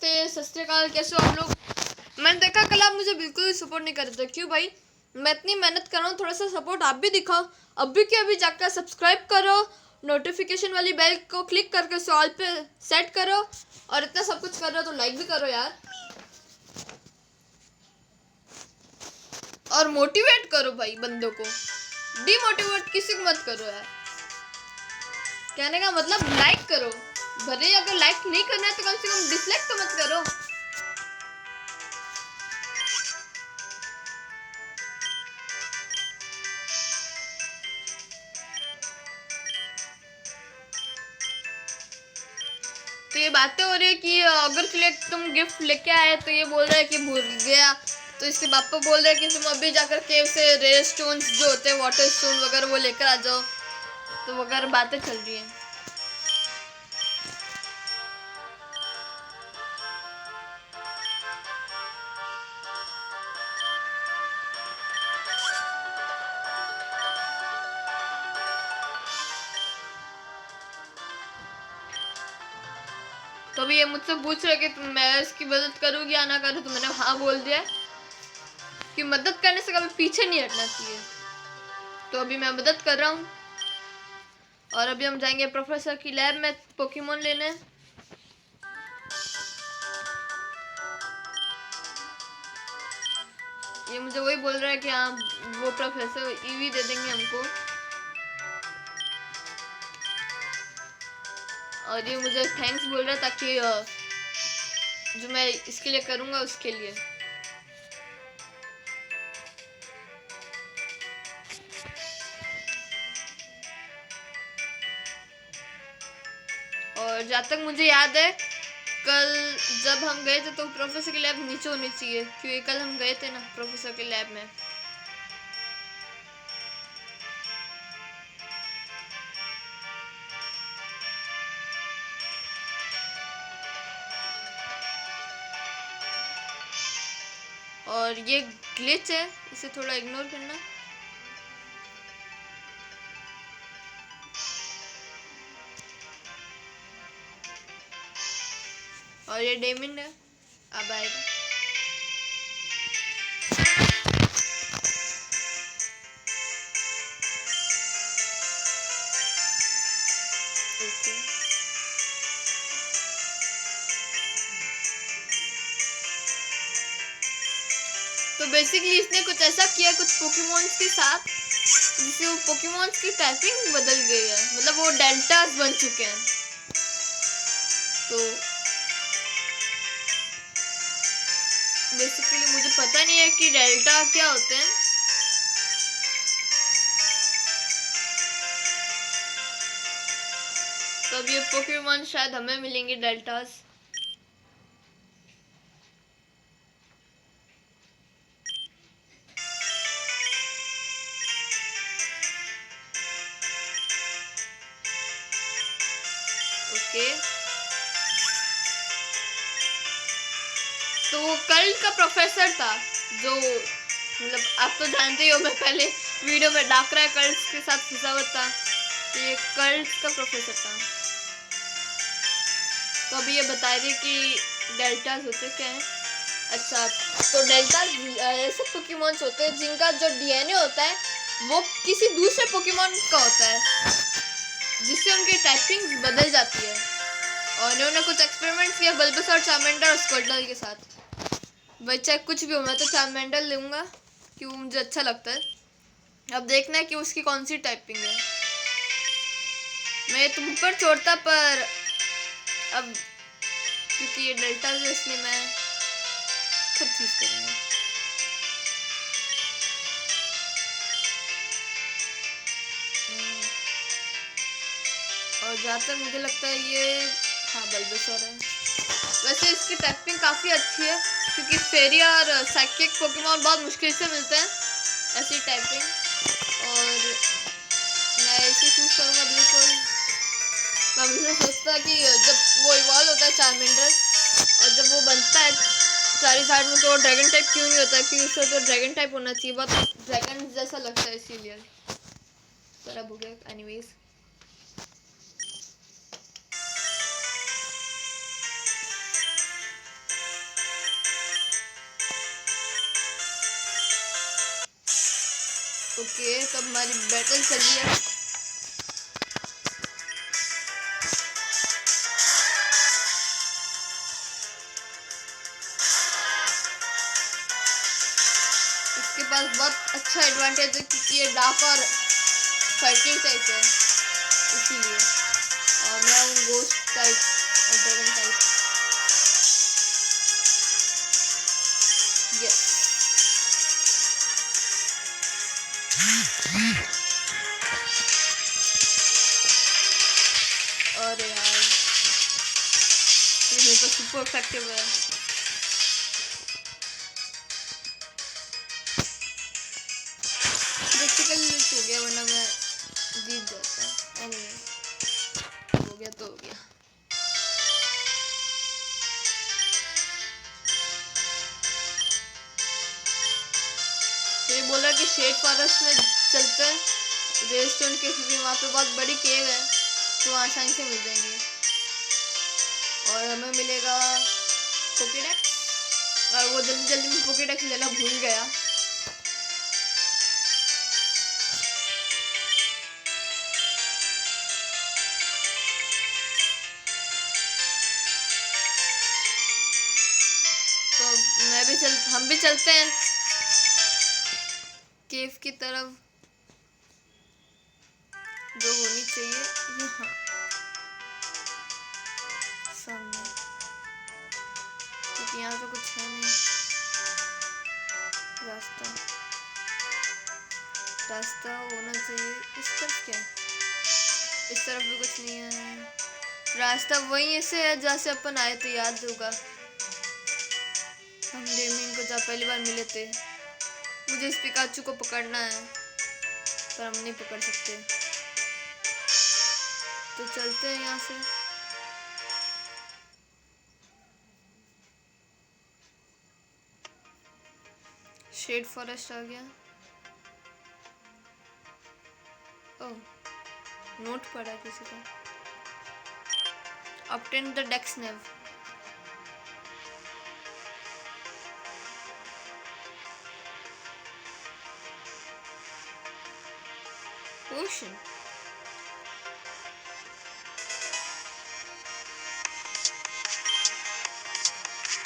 नमस्ते, सत श्री अकाल, कैसे हो आप लोग। मैंने देखा कल आप मुझे बिल्कुल भी सपोर्ट नहीं कर रहे थे। क्यों भाई, मैं इतनी मेहनत कर रहा हूँ, थोड़ा सा सपोर्ट आप भी दिखाओ। अभी के अभी जाकर सब्सक्राइब करो, नोटिफिकेशन वाली बेल को क्लिक करके ऑल पे सेट करो, और इतना सब कुछ कर रहे हो तो लाइक भी करो यार, और मोटिवेट करो भाई बंदों को, डिमोटिवेट किसी को मत करो यार। कहने का मतलब लाइक करो, भले अगर लाइक नहीं करना है तो कम से कम डिसलाइक तो मत करो। तो ये बातें हो रही है कि अगर तुम गिफ्ट लेके आए तो ये बोल रहा है कि भूल गया, तो इसके पापा बोल रहे हैं कि तुम अभी जाकर केव से रेयर स्टोन्स जो होते हैं, वाटर स्टोन वगैरह, वो लेकर आ जाओ। तो वगैरह बातें चल रही हैं। तो अभी ये मुझसे पूछ रहे कि मैं इसकी मदद करूँ या ना करूँ, तो मैंने हाँ बोल दिया कि मदद करने से कभी पीछे नहीं हटना चाहिए। तो अभी मैं मदद कर रहा हूँ, और अभी हम जाएंगे प्रोफेसर की लैब में पोकेमोन लेने। ये मुझे वही बोल रहा है कि हाँ वो प्रोफेसर ईवी दे देंगे हमको, और ये मुझे थैंक्स बोल रहा है ताकि जो मैं इसके लिए करूँगा उसके लिए। और जहाँ तक मुझे याद है, कल जब हम गए थे तो प्रोफेसर की लैब नीचे होनी चाहिए, क्योंकि कल हम गए थे ना प्रोफेसर की लैब में। और ये ग्लिच है, इसे थोड़ा इग्नोर करना। और ये डेमिन है, अब आएगा। ओके, तो बेसिकली इसने कुछ ऐसा किया कुछ पोकेमॉन्स के साथ, जिससे वो पोकेमॉन्स की टाइपिंग बदल गई है, मतलब वो डेल्टास बन चुके हैं। तो बेसिकली मुझे पता नहीं है कि डेल्टा क्या होते हैं। तो अब ये पोकेमॉन शायद हमें मिलेंगे डेल्टास। ओके, तो वो कल का प्रोफेसर था, जो मतलब आप तो जानते ही हो, मैं पहले वीडियो में डाकरा कर्ल्स के साथ फंसा हुआ था, तो ये कर्ल्स का प्रोफेसर था। तो अभी ये बता रही कि डेल्टास होते क्या हैं। अच्छा, तो डेल्टास ऐसे पोकेमॉन्स होते हैं जिनका जो डीएनए होता है वो किसी दूसरे पोकेमॉन का होता है, जिससे उनकी टाइपिंग बदल जाती है। और इन्होंने कुछ एक्सपेरिमेंट्स किया बल्बसर, चार्मेंडर और स्क्वार्टल के साथ। भाई चाहे कुछ भी हो, मैं तो चार्मेंडर लूँगा क्योंकि मुझे अच्छा लगता है। अब देखना है कि उसकी कौन सी टाइपिंग है। मैं तुम पर छोड़ता, पर अब क्योंकि ये डेल्टा है इसलिए मैं खुद चूज करूँगा। और जहाँ तक मुझे लगता है ये हाँ बल्बसर है। वैसे इसकी टाइपिंग काफ़ी अच्छी है, क्योंकि फेरी और साइकिक पोकेमॉन बहुत मुश्किल से मिलते हैं ऐसी टाइपिंग। और मैं इसे चूज़ करूँगा बिल्कुल। मैं हमेशा सोचता कि जब वो इवॉल्व होता है चार्मेंडर, और जब वो बनता है चारिज़ार्ड में, तो ड्रैगन टाइप क्यों नहीं होता, क्योंकि उससे तो ड्रैगन टाइप होना चाहिए, बहुत ड्रैगन जैसा लगता है इसीलिए। पर अब हो गया एनीवेज। ओके, तो हमारी बैटल चल रही है। इसके पास बहुत अच्छा एडवांटेज है क्योंकि ये डार्क और फाइटिंग टाइप है, इसीलिए। और मैं हूँ गोस्ट टाइप और ड्रैगन टाइप। यस, अरे यार ये मेरे पास सुपर इफेक्टिव है। बेसिकली लूट हो गया, वरना मैं जीत जाता। एनीवे, हो गया तो हो गया। तो ये बोला कि शेड फॉरेस्ट में चलते हैं रेस्टोरेंट के, क्योंकि वहाँ पे बहुत बड़ी केव है तो आसानी से मिल जाएंगे। और हमें मिलेगा पोकेडेक्स, और वो जल्दी जल्दी में पोकेडेक्स लेना भूल गया। तो हम भी चलते हैं केव की तरफ, जो होनी चाहिए यहाँ सामने, क्योंकि यहाँ तो कुछ है नहीं। रास्ता होना चाहिए इस तरफ। क्या इस तरफ भी कुछ नहीं है। रास्ता वहीं से है जहाँ से अपन आए थे, याद होगा हम डेमिन को जहाँ पहली बार मिले थे। मुझे इस पिकाचू को पकड़ना है पर हम नहीं पकड़ सकते, तो चलते हैं यहाँ से। शेड फॉरेस्ट आ गया। ओह, नोट पड़ा किसी का। ऑब्टेन द डेक्स नेव। पोशन,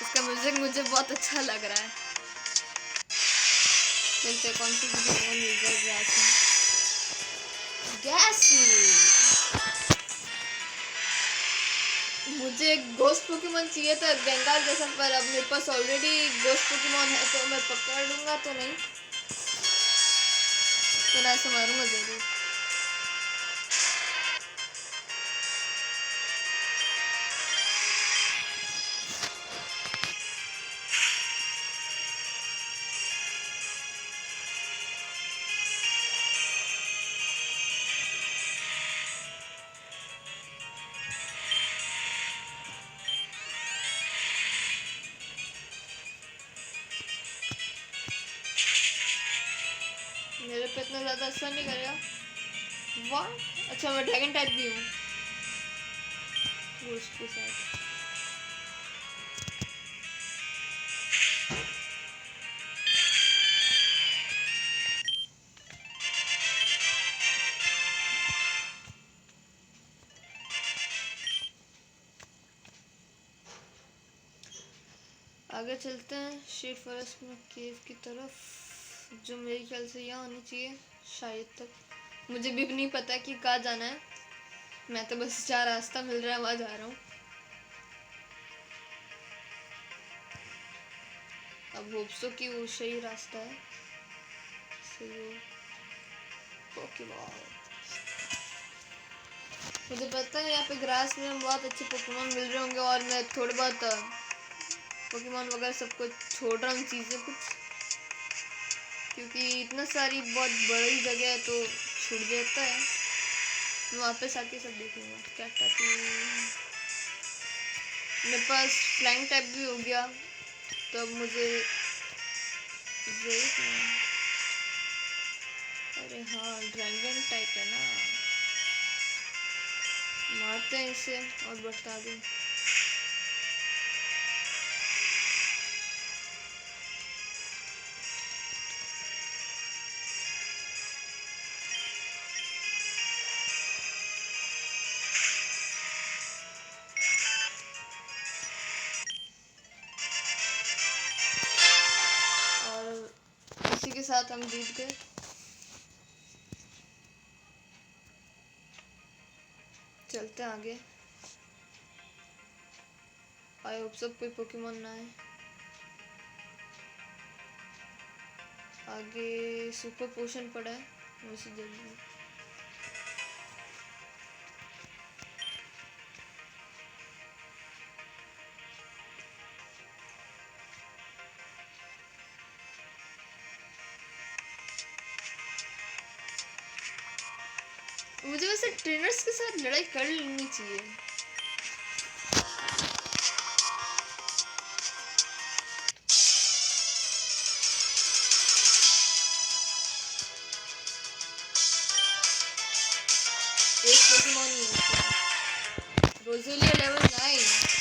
इसका म्यूजिक मुझे बहुत अच्छा लग रहा है। देखते कौन सी गैस। मुझे एक गोस्ट पोकेमॉन चाहिए था बेंगाल जैसा, पर अब मेरे पास ऑलरेडी गोस्ट पोकेमॉन है तो मैं पकड़ लूंगा तो नहीं, तो मैं ऐसे मारूंगा जरूर। मेरे पे इतना ज़्यादा असर नहीं करेगा। वाह, अच्छा मैं ड्रैगन टाइप भी हूँ गोश्त के साथ। आगे चलते हैं शेड फॉरेस्ट में केव की तरफ, जो मेरे ख्याल से यहाँ होनी चाहिए शायद तक। मुझे भी नहीं पता कि कहाँ जाना है, मैं तो बस जहाँ रास्ता मिल रहा है वहाँ जा रहा हूँ। अब होप्सो कि वो सही रास्ता है। सही पोकेबॉल, मुझे पता है यहाँ पे ग्रास में बहुत अच्छे पोकेमॉन मिल रहे होंगे, और मैं थोड़े बहुत पोकेमॉन वगैरह सब कुछ छोड़ रहा हूँ चीज़ें कुछ, क्योंकि इतना सारी बहुत बड़ी जगह है तो छूट जाता है। मैं वापस आके सब देखूंगा क्या क्या। मेरे पास फ्लाइंग टाइप भी हो गया, तो अब मुझे अरे हाँ ड्रैगन टाइप है ना, मारते हैं इसे और बढ़ता दें। साथ हम जीत गए। चलते हैं आगे। आई होप सब कोई पोकेमॉन ना है। आगे सुपर पोशन पड़ा है, वैसे जल्दी मुझे वैसे ट्रेनर्स के साथ लड़ाई कर लेनी चाहिए। एक पोकेमॉन ही है, रोजेलिया लेवल 9।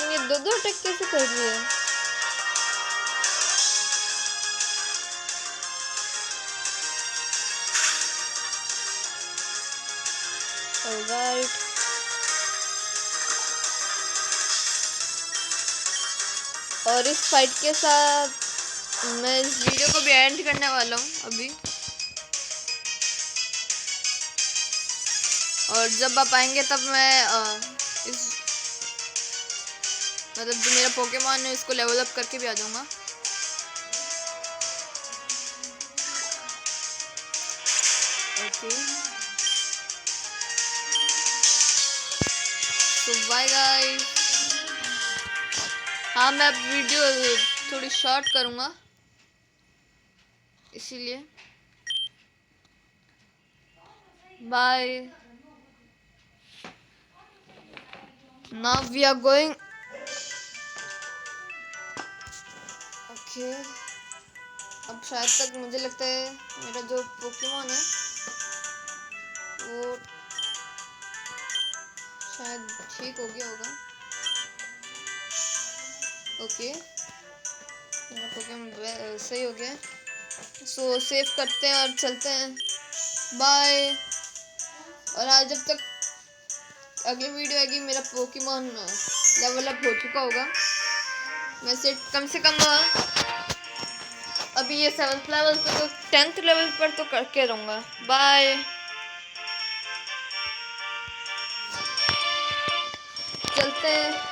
ये दो अटैक कैसे कर रही है? ऑलराइट, और इस फाइट के साथ मैं इस वीडियो को भी एंड करने वाला हूँ अभी। और जब आप आएंगे तब मैं इस मतलब जो मेरा पोकेमॉन है इसको लेवल अप करके भी आ जाऊंगा। ओके, तो बाय गाइस। हाँ, मैं अब वीडियो थोड़ी शॉर्ट करूंगा इसीलिए bye. Now we are going. Okay, अब शायद तक मुझे लगता है मेरा जो पोकेमॉन है वो शायद ठीक हो गया होगा। ओके, मेरा पोकेमॉन सही हो गया। सो सेव करते हैं और चलते हैं। बाय। और आज जब तक अगली वीडियो आएगी मेरा पोकेमॉन लेवल अप हो चुका होगा। वैसे कम से कम अभी ये 7th लेवल पे तो 10th लेवल पर तो करके रहूँगा। बाय, चलते हैं।